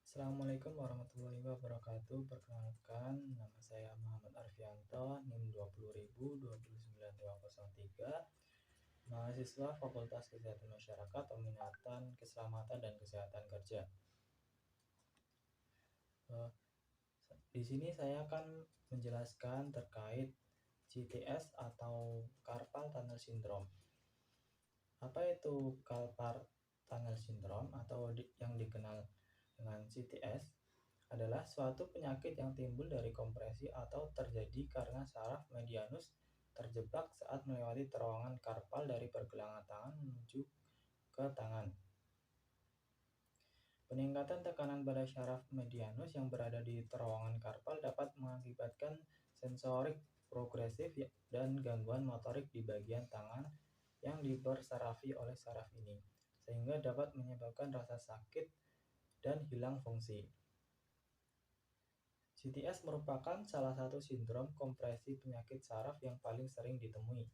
Assalamualaikum warahmatullahi wabarakatuh. Perkenalkan, nama saya Muhammad Arfianto, NIM 20.000 209.203, mahasiswa Fakultas Kesehatan Masyarakat, peminatan Keselamatan dan Kesehatan Kerja. Di sini saya akan menjelaskan terkait CTS atau Carpal Tunnel Syndrome. Apa itu Carpal Tunnel Syndrome atau yang dikenal dengan CTS? Adalah suatu penyakit yang timbul dari kompresi atau terjadi karena saraf medianus terjebak saat melewati terowongan karpal dari pergelangan tangan menuju ke tangan. Peningkatan tekanan pada saraf medianus yang berada di terowongan karpal dapat mengakibatkan sensorik progresif dan gangguan motorik di bagian tangan yang dibersarafi oleh saraf ini, sehingga dapat menyebabkan rasa sakit dan hilang fungsi. CTS merupakan salah satu sindrom kompresi penyakit saraf yang paling sering ditemui.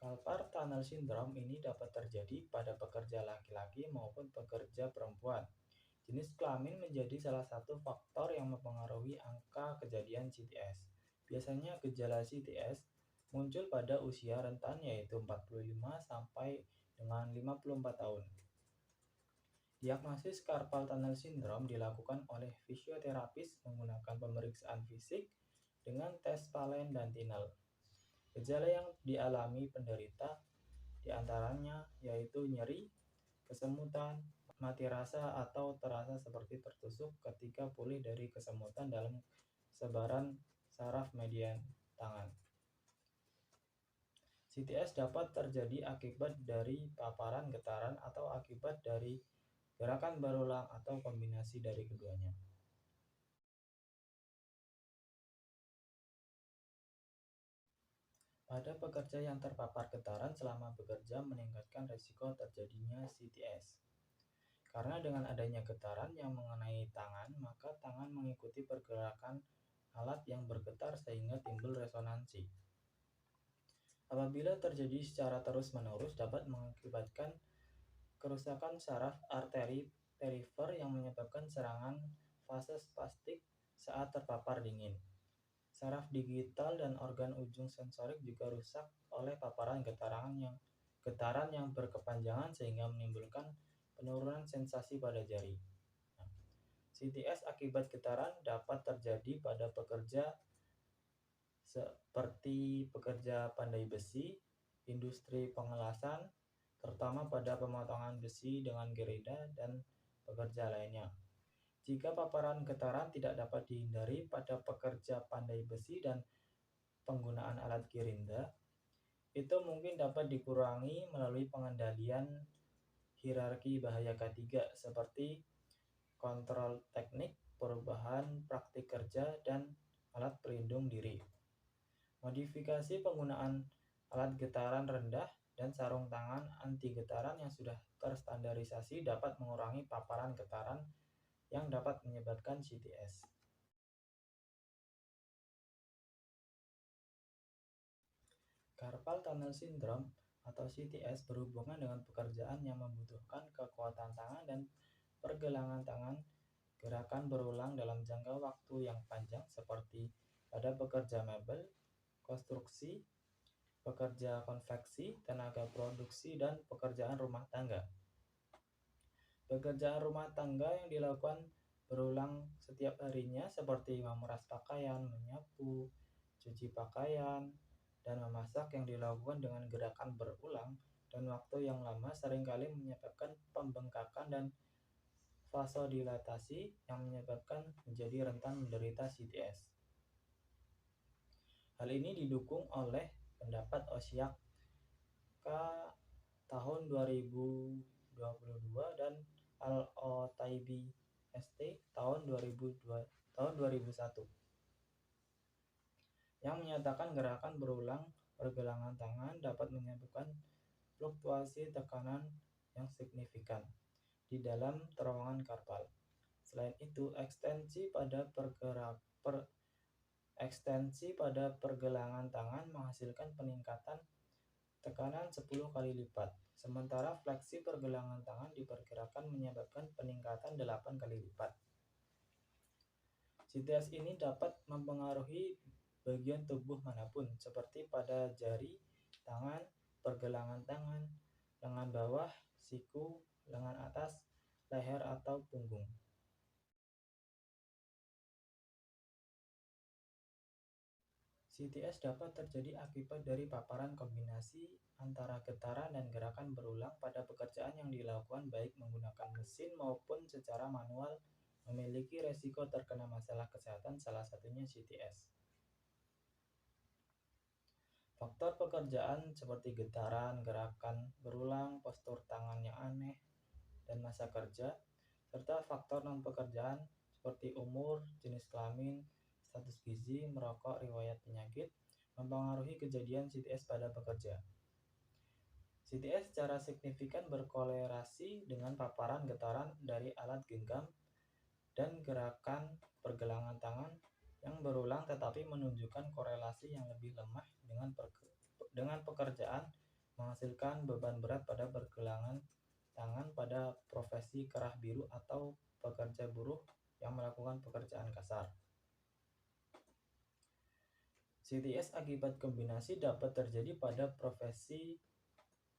Carpal Tunnel Syndrome ini dapat terjadi pada pekerja laki-laki maupun pekerja perempuan. Jenis kelamin menjadi salah satu faktor yang mempengaruhi angka kejadian CTS. Biasanya gejala CTS muncul pada usia rentan yaitu 45 sampai dengan 54 tahun. Diagnosis Carpal Tunnel Syndrome dilakukan oleh fisioterapis menggunakan pemeriksaan fisik dengan tes Valen dan Tinel. Gejala yang dialami penderita diantaranya yaitu nyeri, kesemutan, mati rasa atau terasa seperti tertusuk ketika pulih dari kesemutan dalam sebaran saraf median tangan. CTS dapat terjadi akibat dari paparan getaran atau akibat dari gerakan berulang atau kombinasi dari keduanya. Pada pekerja yang terpapar getaran selama bekerja meningkatkan risiko terjadinya CTS. Karena dengan adanya getaran yang mengenai tangan, maka tangan mengikuti pergerakan alat yang bergetar sehingga timbul resonansi. Apabila terjadi secara terus-menerus dapat mengakibatkan kerusakan saraf arteri perifer yang menyebabkan serangan fase spastik saat terpapar dingin. Saraf digital dan organ ujung sensorik juga rusak oleh paparan getaran yang berkepanjangan sehingga menimbulkan penurunan sensasi pada jari. CTS akibat getaran dapat terjadi pada pekerja seperti pekerja pandai besi, industri pengelasan, terutama pada pemotongan besi dengan gereda dan pekerja lainnya. Jika paparan getaran tidak dapat dihindari pada pekerja pandai besi dan penggunaan alat gerinda, itu mungkin dapat dikurangi melalui pengendalian hierarki bahaya K3 seperti kontrol teknik, perubahan praktik kerja, dan alat pelindung diri. Modifikasi penggunaan alat getaran rendah dan sarung tangan anti getaran yang sudah terstandarisasi dapat mengurangi paparan getaran yang dapat menyebabkan CTS. Carpal Tunnel Syndrome atau CTS berhubungan dengan pekerjaan yang membutuhkan kekuatan tangan dan pergelangan tangan, gerakan berulang dalam jangka waktu yang panjang seperti pada pekerja mebel, konstruksi, pekerja konveksi, tenaga produksi, dan pekerjaan rumah tangga. Pekerjaan rumah tangga yang dilakukan berulang setiap harinya seperti memeras pakaian, menyapu, cuci pakaian, dan memasak yang dilakukan dengan gerakan berulang dan waktu yang lama seringkali menyebabkan pembengkakan dan vasodilatasi yang menyebabkan menjadi rentan menderita CTS. Hal ini didukung oleh pendapat Osiak K tahun 2022 dan Al-Otaibi ST tahun 2001 yang menyatakan gerakan berulang pergelangan tangan dapat menyebabkan fluktuasi tekanan yang signifikan di dalam terowongan karpal. Selain itu, ekstensi pada pergelangan tangan menghasilkan peningkatan tekanan 10 kali lipat Sementara fleksi pergelangan tangan diperkirakan menyebabkan peningkatan 8 kali lipat. CTS ini dapat mempengaruhi bagian tubuh manapun, seperti pada jari, tangan, pergelangan tangan, lengan bawah, siku, lengan atas, leher, atau punggung. CTS dapat terjadi akibat dari paparan kombinasi antara getaran dan gerakan berulang pada pekerjaan yang dilakukan baik menggunakan mesin maupun secara manual, memiliki resiko terkena masalah kesehatan, salah satunya CTS. Faktor pekerjaan seperti getaran, gerakan berulang, postur tangan yang aneh, dan masa kerja, serta faktor non-pekerjaan seperti umur, jenis kelamin, status gizi, merokok, riwayat penyakit, mempengaruhi kejadian CTS pada pekerja. CTS secara signifikan berkolerasi dengan paparan getaran dari alat genggam dan gerakan pergelangan tangan yang berulang, tetapi menunjukkan korelasi yang lebih lemah dengan pekerjaan menghasilkan beban berat pada pergelangan tangan pada profesi kerah biru atau pekerja buruh yang melakukan pekerjaan kasar. CTS akibat kombinasi dapat terjadi pada profesi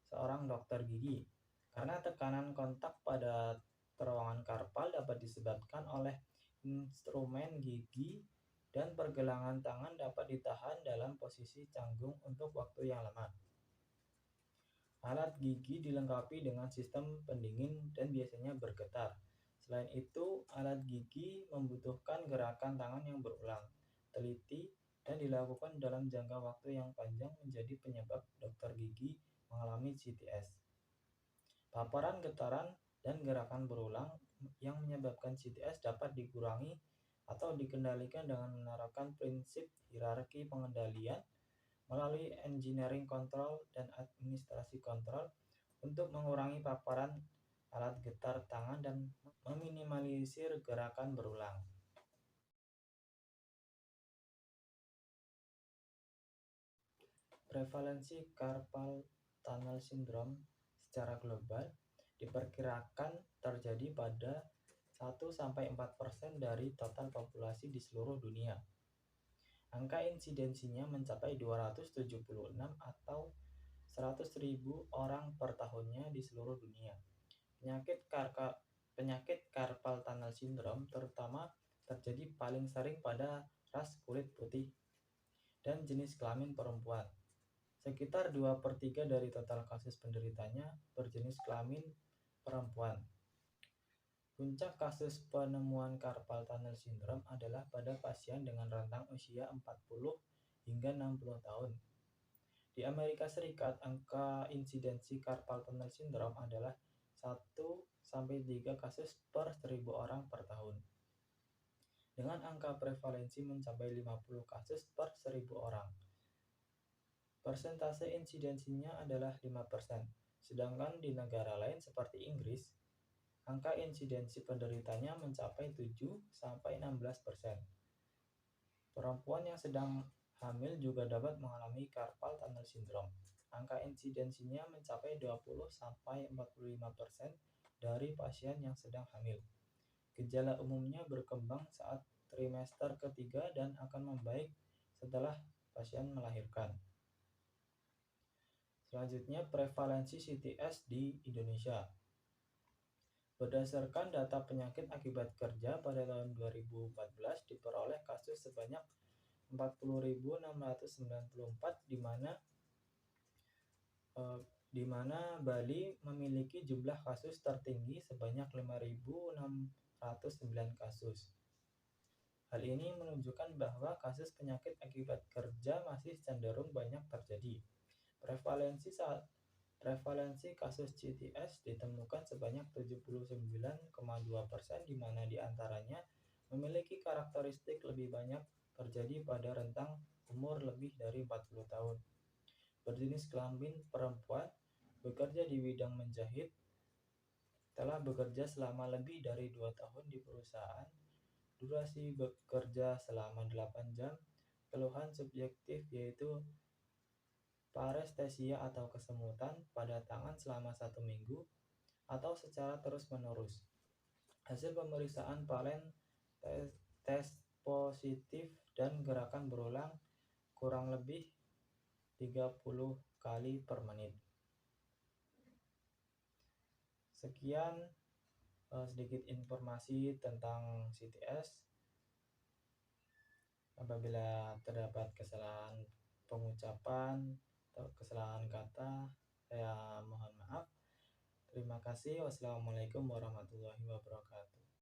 seorang dokter gigi karena tekanan kontak pada terowongan karpal dapat disebabkan oleh instrumen gigi dan pergelangan tangan dapat ditahan dalam posisi canggung untuk waktu yang lama. Alat gigi dilengkapi dengan sistem pendingin dan biasanya bergetar. Selain itu, alat gigi membutuhkan gerakan tangan yang berulang, teliti, dan dilakukan dalam jangka waktu yang panjang menjadi penyebab dokter gigi mengalami CTS. Paparan getaran dan gerakan berulang yang menyebabkan CTS dapat dikurangi atau dikendalikan dengan menerapkan prinsip hierarki pengendalian melalui engineering control dan administrasi kontrol untuk mengurangi paparan alat getar tangan dan meminimalisir gerakan berulang. Prevalensi carpal tunnel syndrome secara global diperkirakan terjadi pada 1-4% dari total populasi di seluruh dunia. Angka insidensinya mencapai 276 atau 100.000 orang per tahunnya di seluruh dunia. Penyakit carpal tunnel syndrome terutama terjadi paling sering pada ras kulit putih dan jenis kelamin perempuan. Sekitar 2/3 dari total kasus penderitanya berjenis kelamin perempuan. Puncak kasus penemuan carpal tunnel syndrome adalah pada pasien dengan rentang usia 40 hingga 60 tahun. Di Amerika Serikat, angka insidensi carpal tunnel syndrome adalah 1-3 kasus per 1.000 orang per tahun, dengan angka prevalensi mencapai 50 kasus per 1.000 orang. Persentase insidensinya adalah 5%, sedangkan di negara lain seperti Inggris, angka insidensi penderitanya mencapai 7-16%. Perempuan yang sedang hamil juga dapat mengalami carpal tunnel syndrome. Angka insidensinya mencapai 20-45% dari pasien yang sedang hamil. Gejala umumnya berkembang saat trimester ketiga dan akan membaik setelah pasien melahirkan. Selanjutnya, prevalensi CTS di Indonesia. Berdasarkan data penyakit akibat kerja pada tahun 2014 diperoleh kasus sebanyak 40.694 di mana Bali memiliki jumlah kasus tertinggi sebanyak 5.609 kasus. Hal ini menunjukkan bahwa kasus penyakit akibat kerja masih cenderung banyak terjadi. Prevalensi kasus CTS ditemukan sebanyak 79,2%, di mana diantaranya memiliki karakteristik lebih banyak terjadi pada rentang umur lebih dari 40 tahun. Berjenis kelamin perempuan, bekerja di bidang menjahit, telah bekerja selama lebih dari 2 tahun di perusahaan, durasi bekerja selama 8 jam, keluhan subjektif yaitu parestesia atau kesemutan pada tangan selama 1 minggu atau secara terus-menerus. Hasil pemeriksaan Palen tes positif dan gerakan berulang kurang lebih 30 kali per menit. Sekian sedikit informasi tentang CTS. Apabila terdapat kesalahan pengucapan atau kesalahan kata, saya mohon maaf. Terima kasih. Wassalamualaikum warahmatullahi wabarakatuh.